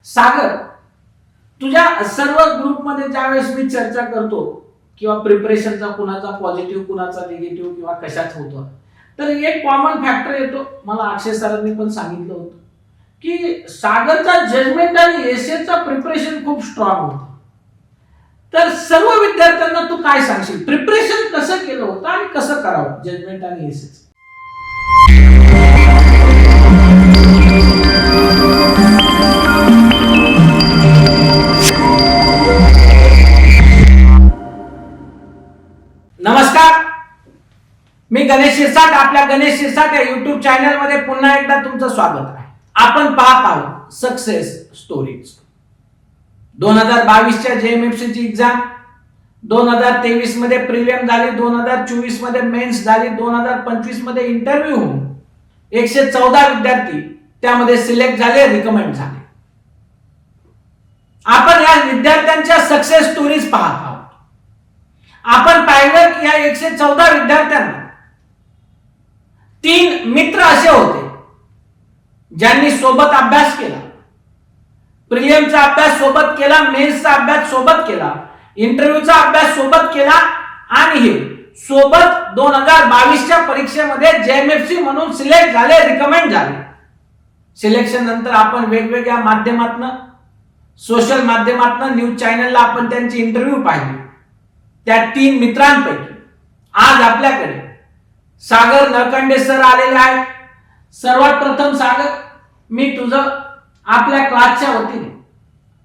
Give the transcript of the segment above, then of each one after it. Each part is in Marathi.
सागर, तुझ्या सर्व ग्रुपमध्ये ज्यावेळेस मी चर्चा करतो किंवा प्रिपरेशनचा कुणाचा पॉझिटिव्ह कुणाचा निगेटिव्ह किंवा कशाच होतो, तर एक कॉमन फॅक्टर येतो. मला अक्षय सरांनी पण सांगितलं होतं की सागरचा जजमेंट आणि एसेचा प्रिपरेशन खूप स्ट्रॉंग होतं. तर सर्व विद्यार्थ्यांना तू काय सांगशील, प्रिपरेशन कसं केलं होतं आणि कसं करावं जजमेंट आणि एसेच? नमस्कार, मी गणेश शिरसाट. आपल्या गणेश शिरसाट या युट्यूब चॅनल मध्ये पुन्हा एकदा तुमचं स्वागत आहे. आपण पाहत आहोत सक्सेस स्टोरीज. 2022 च्या JMFC ची एक्झाम, 2023 मध्ये प्रिलिम झाली, 2024 मध्ये मेन्स झाली, 2025 मध्ये इंटरव्ह्यू होऊन 114 विद्यार्थी त्यामध्ये सिलेक्ट झाले, रिकमेंड झाले. आपण या विद्यार्थ्यांच्या सक्सेस स्टोरीज पाहत आहोत. आपण पाहिलं की या 114 विद्यार्थ्यांना 3 मित्र असे होते ज्यांनी सोबत अभ्यास केला, प्रिलिमचा अभ्यास सोबत केला, मेन्सचा अभ्यास सोबत केला, इंटरव्ह्यूचा अभ्यास सोबत केला आणि हे सोबत 2022 च्या परीक्षेमध्ये JMFC म्हणून सिलेक्ट झाले, रिकमेंड झाले. सिलेक्शन नंतर आपण वेगवेगळ्या माध्यमातून, सोशल माध्यमातून, न्यूज चॅनलला आपण त्यांची इंटरव्ह्यू पाहिली. त्या 3 मित्रांपैकी आज आपल्याकडे सागर नळकंडे सर आलेले आहेत. सर्वात प्रथम सागर, मी तुझं आपल्या क्लासच्या वतीने,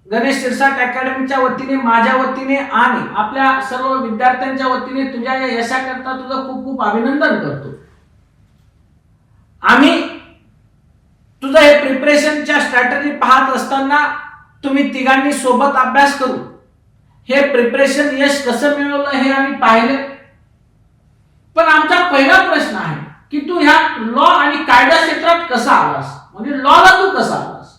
गणेश शिरसाट अकॅडमीच्या वतीने, माझ्या वतीने आणि आपल्या सर्व विद्यार्थ्यांच्या वतीने तुझ्या या यशाकरता तुझं खूप खूप अभिनंदन करतो. आम्ही तुझं हे प्रिपरेशनच्या स्ट्रॅटेजी पाहत असताना तुम्ही तिघांनी सोबत अभ्यास करू हे प्रिपरेशन यश कसं मिळवलं हे आम्ही पाहिले. पण आमचा पहिला प्रश्न आहे की तू ह्या लॉ आणि कायदा क्षेत्रात कसा आलास, म्हणजे लॉला तू कसा आलास,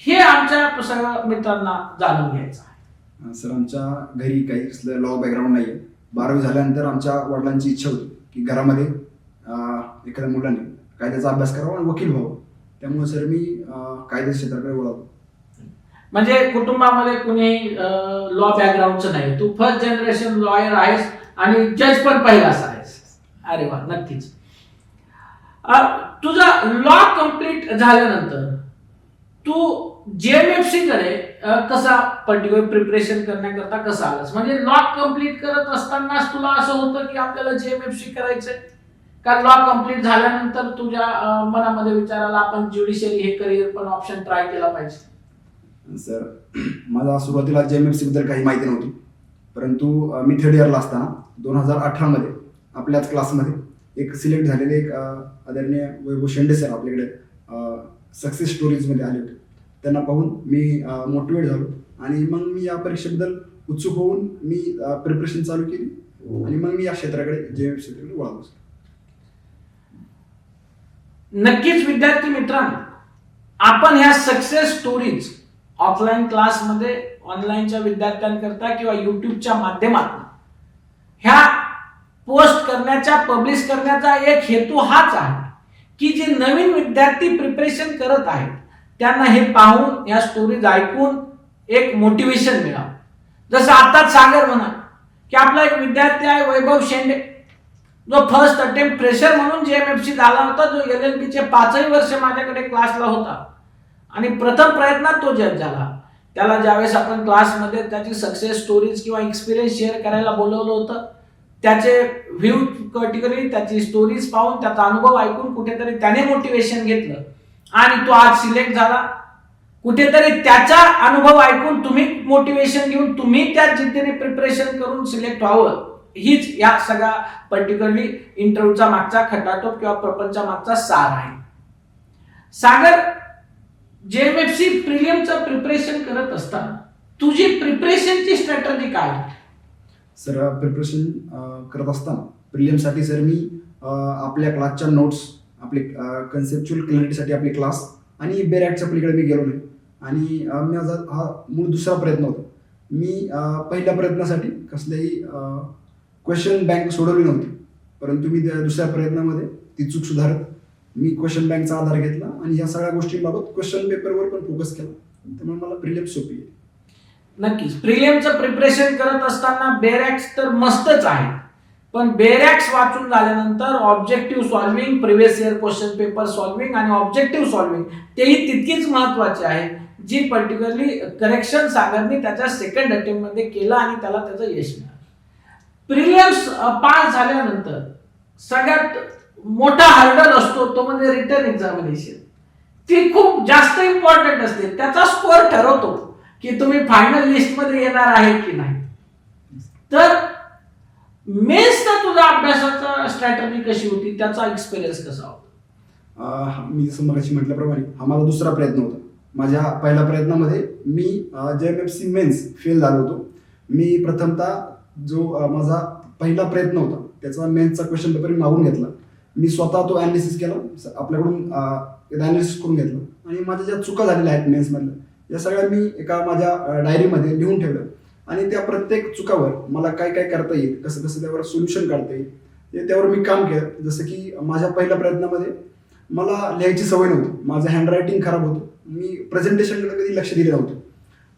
हे आमच्या सगळ्या मित्रांना जाणून घ्यायचं आहे. सर, आमच्या घरी काही कसलं लॉ बॅकग्राऊंड नाहीये. 12वी झाल्यानंतर आमच्या वडिलांची इच्छा होती की घरामध्ये एखाद्या मुलाने कायद्याचा अभ्यास करावा आणि वकील व्हावं. त्यामुळे सर मी कायदा क्षेत्राकडे वळालो. म्हणजे कुटुंबामध्ये कुणी लॉ बॅकग्राऊंडचं नाही, तू फर्स्ट जनरेशन लॉयर आहेस आणि जज पण पहिलाच आहेस. अरे वा, नक्कीच. तुझा लॉ कंप्लीट झाल्यानंतर तू JMFC कडे कसा पर्टिक्युलर प्रिपरेशन करण्याकरता कसा आलास, म्हणजे लॉ कंप्लीट करत असतानाच तुला असं होतं की आपल्याला JMFC करायचंय का लॉ कंप्लीट झाल्यानंतर तुझ्या मनामध्ये विचार आला आपण ज्युडिशियरी हे करिअर पण ऑप्शन ट्राय केला पाहिजे? सर, मला सुरुवातीला JMFC बद्दल काही माहिती नव्हती, परंतु मी थर्ड इयरला असताना 2018 मध्ये आपल्याच क्लासमध्ये एक सिलेक्ट झालेले एक आदरणीय वैभव शेंडे सर आपल्याकडे सक्सेस स्टोरीज मध्ये आले होते. त्यांना पाहून मी मोटिवेट झालो आणि मग मी या परीक्षेबद्दल उत्सुक होऊन मी प्रिपरेशन चालू केली आणि मग मी या क्षेत्राकडे JMFC कडे वळालो. नक्कीच विद्यार्थी मित्रांनो, आपण ह्या सक्सेस स्टोरीज ऑफलाईन क्लासमध्ये ऑनलाईनच्या विद्यार्थ्यांकरता किंवा युट्यूबच्या माध्यमातून ह्या पोस्ट करण्याचा, पब्लिश करण्याचा एक हेतू हाच आहे की जे नवीन विद्यार्थी प्रिपरेशन करत आहेत त्यांना हे पाहून, या स्टोरीज ऐकून एक मोटिवेशन मिळावं. जसं आताच सागर म्हणा की आपला एक विद्यार्थी आहे वैभव शेंडे, जो फर्स्ट अटेम्प्ट फ्रेशर म्हणून JMFC झाला होता, जो LLB चे 5ही वर्ष माझ्याकडे क्लासला होता आणि प्रथम प्रयत्नात तो जज झाला. त्याला ज्यावेळेस आपण क्लासमध्ये त्याची सक्सेस स्टोरीज किंवा एक्सपिरियन्स शेअर करायला बोलवलं होतं, त्याचे व्ह्यू पर्टिक्युलरली त्याची स्टोरीज पाहून, त्याचा अनुभव ऐकून कुठेतरी त्याने मोटिवेशन घेतलं आणि तो आज सिलेक्ट झाला. कुठेतरी त्याचा अनुभव ऐकून तुम्ही मोटिवेशन घेऊन तुम्ही त्या जिद्दीने प्रिपरेशन करून सिलेक्ट व्हावं, हीच या सगळ्या पर्टिक्युलरली इंटरव्ह्यूचा मागचा खटाटोप किंवा प्रपंचा मागचा सार आहे. सागर, JMFC प्रिलिमचं प्रिपरेशन करत असताना तुझी प्रिपरेशनची स्ट्रॅटेजी काय? सर, प्रिपरेशन करत असताना प्रिलिमसाठी सर मी आपल्या क्लासच्या नोट्स, आपले कन्सेप्च्युअल क्लॅरिटीसाठी आपले क्लास आणि बेरॅक्टच्या पलीकडे मी गेलो नाही आणि माझा हा मूळ दुसरा प्रयत्न होता. मी पहिल्या प्रयत्नासाठी कसल्याही क्वेश्चन बँक सोडवली नव्हती, परंतु मी दुसऱ्या प्रयत्नामध्ये ती चूक सुधारत मी क्वेश्चन बँकचा आधार घेतला आणि या सगळ्या गोष्टींबाबत क्वेश्चन पेपरवर पण फोकस केला त्यामुळे मला प्रिलिम्स सोपी आहे. नक्कीच प्रिलियमचं प्रिपरेशन करत असताना बेरॅक्स तर मस्तच आहे, पण बेरॅक्स वाचून झाल्यानंतर objective solving, previous year question paper solving आणि ऑब्जेक्टिव्ह सॉल्व्हिंग तेही तितकीच महत्वाची आहे, जी पर्टिक्युलरली करेक्शन सागरने त्याच्या सेकंड अटेम्प्ट मध्ये केलं आणि त्याला त्याचं यश मिळालं. प्रिलियम्स पास झाल्यानंतर सगळ्यात मोठा हर्डल असतो तो म्हणजे रिटर्न एक्झामिनेशन. ती खूप जास्त इम्पॉर्टंट असते, त्याचा स्कोअर ठरवतो की तुम्ही फायनल लिस्ट मध्ये येणार आहे की नाही. तर मेन्सचा तुझा अभ्यासाचा स्ट्रॅटेजी कशी होती, त्याचा एक्सपिरियन्स कसा होता? मी जसं मगाशी म्हटल्याप्रमाणे हा माझा दुसरा प्रयत्न होता. माझ्या पहिल्या प्रयत्नामध्ये मी JMFC मेन्स फेल झालो होतो. मी प्रथमतः जो माझा पहिला प्रयत्न होता त्याचा मेन्सचा क्वेश्चन पेपर मी मागून घेतला. मी स्वतः तो ॲनालिसिस केला, आपल्याकडून ॲनालिसिस करून घेतलं आणि माझ्या ज्या चुका झालेल्या आहेत मेन्समधल्या या सगळ्या मी एका माझ्या डायरीमध्ये लिहून ठेवलं आणि त्या प्रत्येक चुकावर मला काय काय करता येईल, कसं कसं त्यावर सोल्युशन काढता येईल त्यावर मी काम केलं. जसं की माझ्या पहिल्या प्रयत्नामध्ये मला लिहायची सवय नव्हती, माझं हँडरायटिंग खराब होतं, मी प्रेझेंटेशनकडे कधी लक्ष दिलं नव्हतं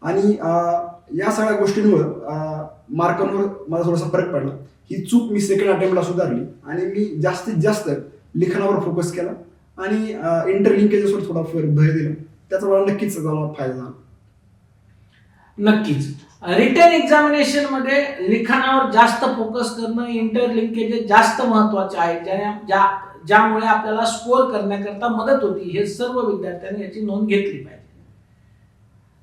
आणि या सगळ्या गोष्टींमुळं मार्कांवर मला थोडासा फरक पडला. ही चूक मी सेकंड अटेम्प्टला सुधारली आणि मी जास्तीत जास्त लिखाणावर फोकस केला आणि इंटरलिंकेजेसवर थोडा भर दिला. त्याचा मला नक्कीच मला फायदा झाला. नक्कीच रिटन एक्झामिनेशन मध्ये लिखाणावर जास्त फोकस करणं, इंटरलिंकेजेस जास्त महत्वाचे आहेत, ज्यामुळे आपल्याला स्कोअर करण्याकरता मदत होती. हे सर्व विद्यार्थ्यांनी याची नोंद घेतली पाहिजे.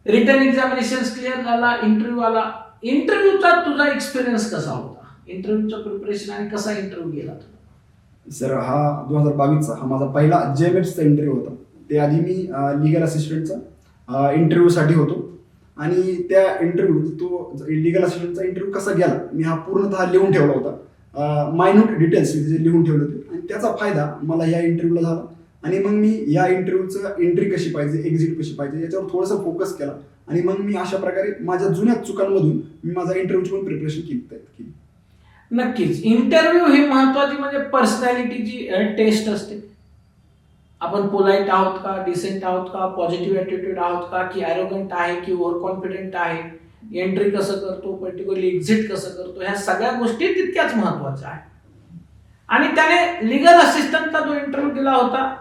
रिटन एक्झामिनेशन क्लिअर झाला, इंटरव्ह्यू आला. इंटरव्ह्यूचा तुझा एक्सपिरियन्स कसा होता? इंटरव्ह्यूचं प्रिपरेशन आणि कसा इंटरव्ह्यू गेला तुझा? सर हा 2022चा हा माझा पहिला JMFचा इंटरव्ह्यू होता. ते आधी मी लिगल असिस्टंटचा इंटरव्ह्यूसाठी होतो आणि त्या इंटरव्ह्यू तो लिगल असिस्टंटचा इंटरव्ह्यू कसा गेला मी हा पूर्णतः लिहून ठेवला होता. मायन्यूट डिटेल्स जे लिहून ठेवले होते आणि त्याचा फायदा मला या इंटरव्ह्यूला झाला आणि मग मी या इंटरव्ह्यूचं एंट्री कशी पाहिजे, एक्झिट कशी पाहिजे याच्यावर थोडंसं फोकस केला आणि मग मी अशा प्रकारे माझ्या जुन्या चुकांमधून मी माझा इंटरव्ह्यूची पण प्रिपरेशन केली. नक्कीच इंटरव्ह्यू ही महत्वाची म्हणजे पर्सनॅलिटीची टेस्ट असते. आपण पोलाइट आहोत का, डिसेंट आहोत का, पॉझिटिव्ह ॲटिट्यूड आहोत का, की ॲरोगंट आहे की ओव्हर कॉन्फिडेंट आहे, एंट्री कसं करतो, पर्टिक्युलरली एक्झिट कसं करतो, ह्या सगळ्या गोष्टी तितक्याच महत्वाच्या आहेत. आणि त्याने लिगल असिस्टंटचा जो इंटरव्ह्यू दिला होता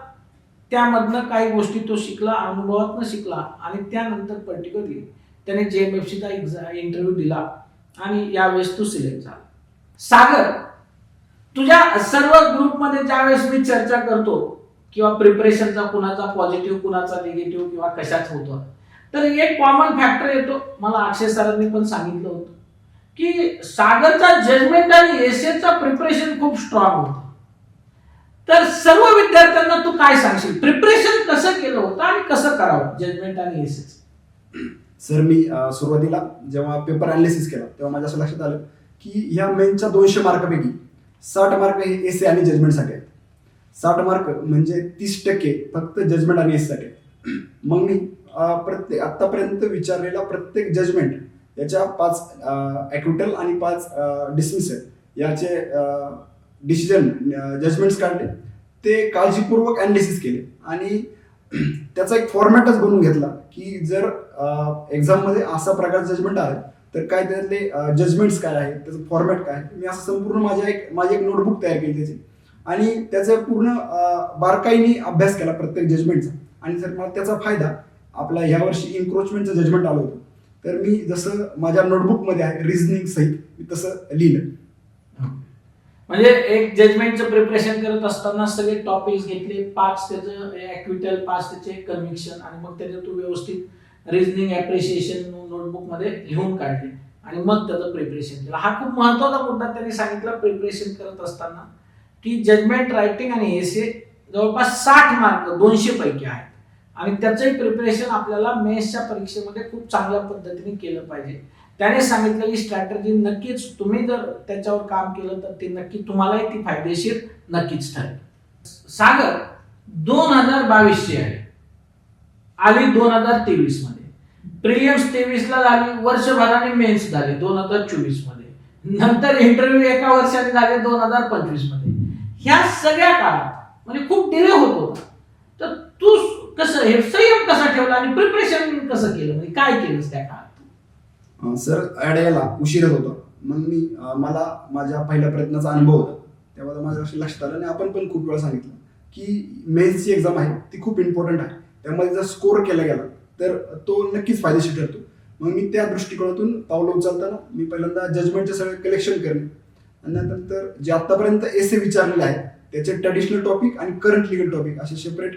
त्यामधनं काही गोष्टी तो शिकला, अनुभवातनं शिकला आणि त्यानंतर पर्टिक्युलरली त्याने JMFCचा इंटरव्ह्यू दिला आणि यावेळेस तो सिलेक्ट झाला. सागर, तुझ्या सर्व ग्रुपमध्ये ज्यावेळेस मी चर्चा करतो किंवा प्रिपरेशनचा कुणाचा पॉझिटिव्ह कुणाचा निगेटिव्ह किंवा कशाच होतं, तर एक कॉमन फॅक्टर येतो. मला अक्षय सरांनी पण सांगितलं होतं की सागरचा जजमेंट आणि एसेचा प्रिपरेशन खूप स्ट्रॉंग होतं. तर सर्व विद्यार्थ्यांना तू काय सांगशील, प्रिपरेशन कसं केलं होतं आणि कसं करावं जजमेंट आणि एसेच? सर मी सुरुवातीला जेव्हा पेपर अनालिसिस केला तेव्हा माझ्या असं लक्षात आलं की ह्या मेनच्या 200 मार्कापैकी 60 मार्क हे एसे आणि जजमेंटसाठी आहेत. 60 मार्क म्हणजे 30% फक्त जजमेंट आणि एससाठी आहेत. मग मी आतापर्यंत विचारलेला प्रत्येक जजमेंट याच्या 5 ॲक्विटल आणि 5 डिसमिसल याचे डिसिजन जजमेंट्स काढले, ते काळजीपूर्वक ॲनालिसिस केले आणि त्याचा एक फॉर्मॅटच बनवून घेतला की जर एक्झाममध्ये असा प्रकारचं जजमेंट आलं तर काय त्यातले जजमेंट्स काय आहे, त्याचं फॉर्मॅट काय आहे. मी असं संपूर्ण माझी एक नोटबुक तयार केली त्याची आणि त्याचा पूर्ण बारकाईने अभ्यास केला प्रत्येक जजमेंटचा. आणि जर मला त्याचा फायदा आपला ह्या वर्षी इन्क्रोचमेंटचं जजमेंट आलं होतं तर मी जसं माझ्या नोटबुकमध्ये आहे रिझनिंग सहित मी तसं लिहिलं. म्हणजे एक जजमेंटचं प्रिपरेशन करत असताना सगळे टॉपिक्स घेतले, 5 त्याचं ॲक्विटल, 5 त्याचे कन्व्हिक्शन आणि मग त्याचे तू व्यवस्थित रिझनिंग ॲप्रिशिएशन नोटबुक मध्ये लिहून काढले आणि मग त्याचं प्रिपरेशन केलं. हा खूप महत्वाचा मुद्दा त्यांनी सांगितला प्रिपरेशन करत असताना की जजमेंट रायटिंग आणि एसे जवळपास 60 मार्क 200 पैकी आहेत आणि त्याचंही प्रिपरेशन आपल्याला मेन्सच्या परीक्षेमध्ये खूप चांगल्या पद्धतीने केलं पाहिजे. त्याने सांगितलेली स्ट्रॅटेजी नक्कीच तुम्ही जर त्याच्यावर काम केलं तर ती नक्की तुम्हालाही ती फायदेशीर नक्कीच ठरेल. सागर 2022 आहे, आली 2023 मध्ये, प्रिलिम्स 23 ला झाली, वर्षभराने मेन्स झाले 2024 मध्ये, नंतर इंटरव्ह्यू एका वर्षाने झाले 2025 मध्ये. ह्या सगळ्या काळात म्हणजे खूप डिले होत होता. तर तू कसं हे संयम कसा ठेवला आणि प्रिपरेशन कसं केलं, म्हणजे काय केलं त्या काळात? सर ॲड यायला उशीरच होता. मग मला माझ्या पहिल्या प्रयत्नाचा अनुभव होता, तेव्हा माझ्या लक्षात आलं आणि आपण पण खूप वेळा सांगितलं की मेन्सची एक्झाम आहे ती खूप इम्पॉर्टंट आहे. त्यामध्ये जर स्कोर केला गेला तर तो नक्कीच फायदेशीर ठरतो. मग मी त्या दृष्टिकोनातून पावलं उचलताना मी पहिल्यांदा जजमेंटचे सगळे कलेक्शन करणे आणि नंतर जे आतापर्यंत एसे विचारलेले आहेत त्याचे ट्रॅडिशनल टॉपिक आणि करंट लिगल टॉपिक असे सेपरेट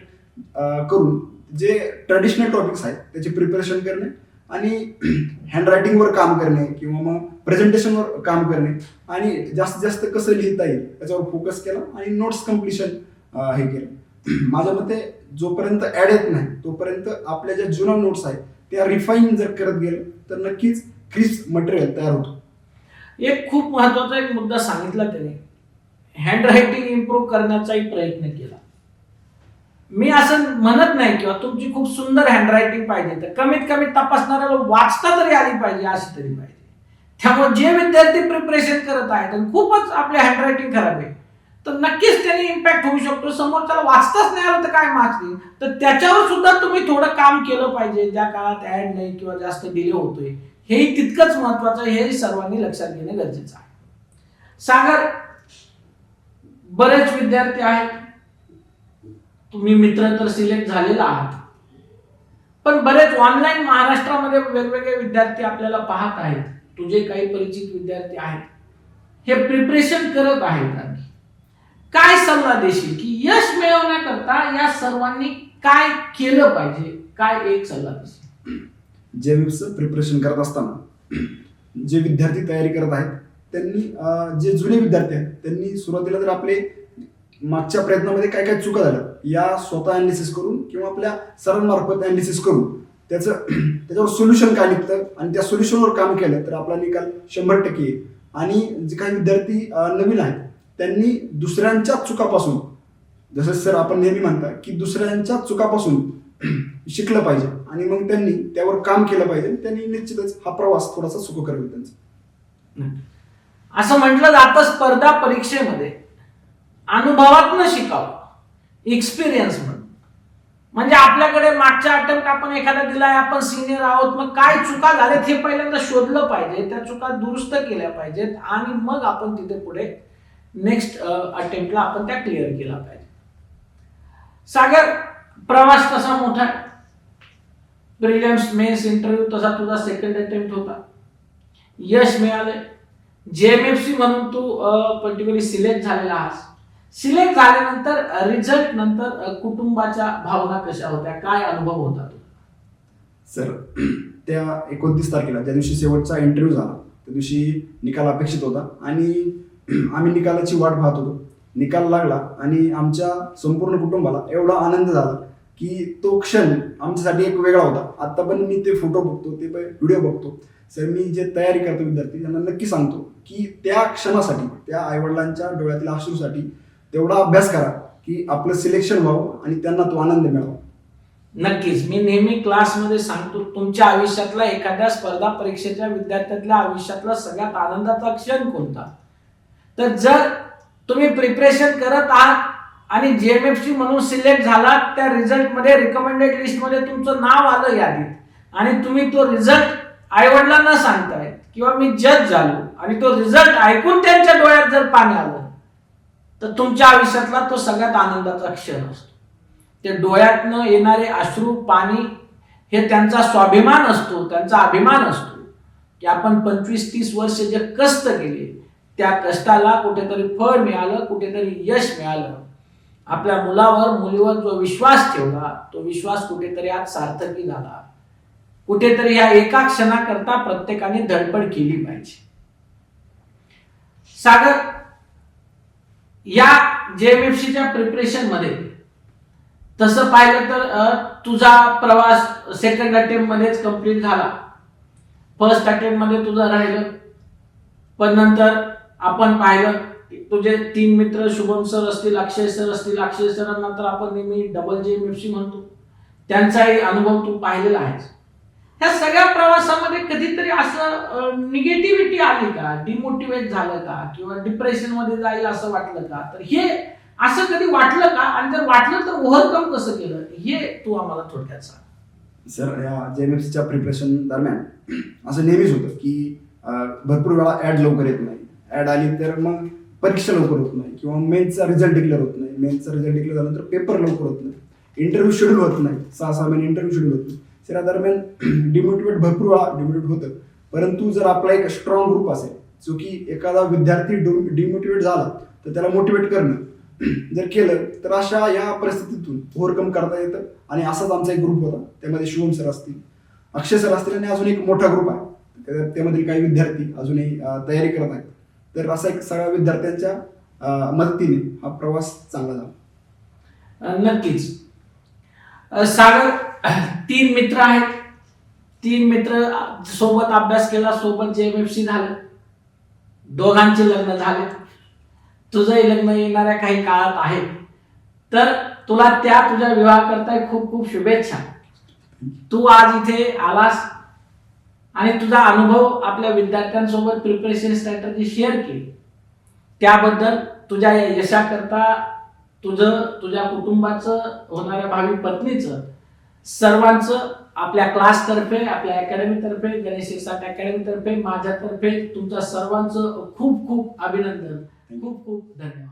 करून जे ट्रॅडिशनल टॉपिक्स आहेत त्याचे प्रिपरेशन करणे आणि हँडरायटिंगवर काम करणे किंवा मग प्रेझेंटेशनवर काम करणे आणि जास्तीत जास्त कसं लिहिता येईल त्याच्यावर फोकस केला आणि नोट्स कम्प्लिशन हे केलं. माझ्या मते जोपर्यंत ॲड येत नाही तोपर्यंत आपल्या ज्या जुन्या नोट्स आहेत त्या रिफाईन जर करत गेलं तर नक्कीच क्रिस्प मटेरियल तयार होतो. एक खूप महत्वाचा एक मुद्दा सांगितला त्याने, हँडरायटिंग इम्प्रूव्ह करण्याचाही प्रयत्न केला. मी असं म्हणत नाही किंवा तुमची खूप सुंदर हँडरायटिंग पाहिजे, तर कमीत कमी तपासणाऱ्याला वाचता तरी आली पाहिजे, अशी तरी पाहिजे. त्यामुळे जे विद्यार्थी प्रिपरेशन करत आहेत आणि खूपच आपली हँडरायटिंग खराब आहे तर नक्कीच त्याने इम्पॅक्ट होऊ शकतो. समोरच्याला वाचताच नाही आलं तर काय मार्क्स, तर त्याच्यावर सुद्धा तुम्ही थोडं काम केलं पाहिजे. ज्या काळात ऍड नाही किंवा जास्त डिले होतोय हेही तितकंच महत्वाचं आहे, हे सर्वांनी लक्षात घेणं गरजेचं आहे. सागर, बरेच विद्यार्थी आहेत, तुम्ही मित्र तर सिलेक्ट झालेला आहात, पण बरेच ऑनलाईन महाराष्ट्रामध्ये वेगवेगळे विद्यार्थी आपल्याला पाहत आहेत. तुझे काही परिचित विद्यार्थी आहेत, हे प्रिपरेशन करत आहेत. आणि काय सल्ला देशील की यश मिळवण्याकरता या सर्वांनी काय केलं पाहिजे, काय एक सल्ला देशील? जेमिप्सचं प्रिपरेशन करत असताना जे विद्यार्थी तयारी करत आहेत त्यांनी जे जुने विद्यार्थी आहेत त्यांनी सुरुवातीला तर आपले मागच्या प्रयत्नामध्ये काय काय चुका झाल्या या स्वतः अनालिसिस करून किंवा आपल्या सरांमार्फत अनालिसिस करून त्याच्यावर सोल्युशन काय निघतं आणि त्या सोल्युशनवर काम केलं तर आपला निकाल 100% येईल. आणि जे काही विद्यार्थी नवीन आहेत त्यांनी दुसऱ्यांच्या चुकापासून, जसं सर आपण नेहमी म्हणता की दुसऱ्यांच्या चुकापासून शिकलं पाहिजे आणि मग त्यांनी त्यावर काम केलं पाहिजे. त्यांनी निश्चितच हा प्रवास थोडासा सुखकर होईल त्यांचा. असं म्हटलं जातं स्पर्धा परीक्षेमध्ये अनुभवातनं शिकावं, एक्सपिरियन्स म्हणून. म्हणजे आपल्याकडे मागच्या अटेम्प्ट आपण एखादा दिलाय, आपण सिनियर आहोत, मग काय चुका झाल्यात हे पहिल्यांदा शोधलं पाहिजे, त्या चुका दुरुस्त केल्या पाहिजेत आणि मग आपण तिथे पुढे नेक्स्ट अटेम्प्टला आपण त्या क्लिअर केला पाहिजे. सागर, प्रवास कसा मोठा आहे, प्रिलिम्स मेन्स इंटरव्ह्यू तसा तुझा सेकंड अटेम्प्ट होता, यश मिळालंय, जेएमएफसी म्हणून तू पर्टिक्युलरली सिलेक्ट झालेला आहास. सिलेक्ट झाल्यानंतर रिझल्ट नंतर कुटुंबाच्या भावना कशा होत्या, काय अनुभव होता तुझा? सर त्या 29 तारखेला ज्या दिवशी शेवटचा इंटरव्ह्यू झाला त्या दिवशी निकाल अपेक्षित होता आणि आम्ही निकालाची वाट पाहत होतो. निकाल लागला आणि आमच्या संपूर्ण कुटुंबाला एवढा आनंद झाला की तो क्षण आमच्यासाठी एक वेगळा होता. आता पण मी ते फोटो बघतो, ते व्हिडिओ बघतो. सर मी जे तयारी करतो विद्यार्थी त्यांना नक्की सांगतो की त्या क्षणासाठी, त्या आईवडिलांच्या डोळ्यातील अश्रूसाठी तेवढा अभ्यास करा की आपलं सिलेक्शन व्हावं आणि त्यांना तो आनंद मिळावा. नक्कीच. मी नेहमी क्लासमध्ये सांगतो, तुमच्या आयुष्यातला एखाद्या स्पर्धा परीक्षेच्या विद्यार्थ्यातल्या आयुष्यातला सगळ्यात आनंदाचा क्षण कोणता? तर जर तुम्ही प्रिपरेशन करत आहात आणि जेएमएफसी म्हणून सिलेक्ट झालात, त्या रिझल्टमध्ये रिकमेंडेड लिस्टमध्ये तुमचं नाव आलं यादीत आणि तुम्ही तो रिझल्ट आईवडिलांना सांगताय किंवा मी जज झालो आणि तो रिझल्ट ऐकून त्यांच्या डोळ्यात जर पाणी आलं तर तुमच्या आयुष्यातला तो सगळ्यात आनंदाचा क्षण असतो. ते डोळ्यातनं येणारे अश्रू, पाणी हे त्यांचा स्वाभिमान असतो, त्यांचा अभिमान असतो की आपण 25-30 वर्ष जे कष्ट केले त्या कष्टाला कुठेतरी फळ मिळालं, कुठेतरी यश मिळालं. आपल्या मुलावर, मुलीवर जो विश्वास ठेवला तो विश्वास कुठेतरी आज सार्थकी झाला. कुठेतरी या एका क्षणाकरता प्रत्येकाने धडपड केली पाहिजे. सागर, या जेएमएफसीच्या प्रिपरेशन मध्ये तसं पाहिलं तर तुझा प्रवास सेकंड अटेम्प्ट मध्येच कंप्लीट झाला. फर्स्ट अटेम्प्ट मध्ये तुझं राहिलं, पण नंतर आपण पाहिलं तुझे 3 मित्र शुभम सर असतील, अक्षय सर असतील, अक्षय सरांना तर आपण नेहमी डबल जेएमएफसी म्हणतो, त्यांचाही अनुभव तू पाहिलेला आहेस. ह्या सगळ्या प्रवासामध्ये कधीतरी असं निगेटिव्हिटी आली का, डिमोटिवेट झालं का किंवा डिप्रेशन मध्ये जाईल असं वाटलं का? तर हे असं कधी वाटलं का, आणि जर वाटलं तर ओव्हरकम कसं केलं हे तू आम्हाला थोडक्यात सांग. सर, या JMFCच्या प्रिपरेशन दरम्यान असं नेहमीच होतं की भरपूर वेळा ॲड लवकर येत नाही. ॲड आली तर मग परीक्षा लवकर होत नाही, किंवा मेन्सचा रिझल्ट डिक्लेअर होत नाही. मेन्सचा रिझल्ट डिक्लेअर झाल्यानंतर पेपर लवकर होत नाही, इंटरव्ह्यू शेड्यूल होत नाही, 6-6 महिने इंटरव्ह्यू शेड्यूल होत नाही. तर या दरम्यान डिमोटिवेट भरपूर वेळा डिमोटिवेट होतं. परंतु जर आपला एक स्ट्रॉंग ग्रुप असेल जो की एखादा विद्यार्थी डिमोटिवेट झाला तर त्याला मोटिवेट करणं जर केलं तर अशा या परिस्थितीतून ओव्हरकम करता येतं. आणि असाच आमचा एक ग्रुप होता. त्यामध्ये शिवम सर असतील, अक्षय सर असतील, आणि अजून एक मोठा ग्रुप आहे. त्यामधील काही विद्यार्थी अजूनही तयारी करत आहेत. तर असा एक सगळ्या विद्यार्थ्यांच्या मदतीने हा प्रवास चांगला झाला. नक्कीच. सागर, 3 मित्र आहेत. 3 मित्र सोबत अभ्यास केला, सोबत JMFC झालं, दोघांचे लग्न झाले, तुझंही लग्न येणाऱ्या काही काळात आहे. तर तुला तुझ्या विवाह करता खूप खूप शुभेच्छा. तू आज इथे आलास आणि तुझा अनुभव आपल्या विद्यार्थ्यांसोबत प्रिपरेशन स्ट्रॅटजी शेअर केली, त्याबद्दल तुझ्या या यशाकरता तुझ्या कुटुंबाचं, होणाऱ्या भावी पत्नीचं, सर्वांचं आपल्या क्लासतर्फे, आपल्या अकॅडमीतर्फे, गणेश शिरसाट अकॅडमीतर्फे, माझ्यातर्फे तुमच्या सर्वांचं खूप खूप अभिनंदन, खूप खूप धन्यवाद.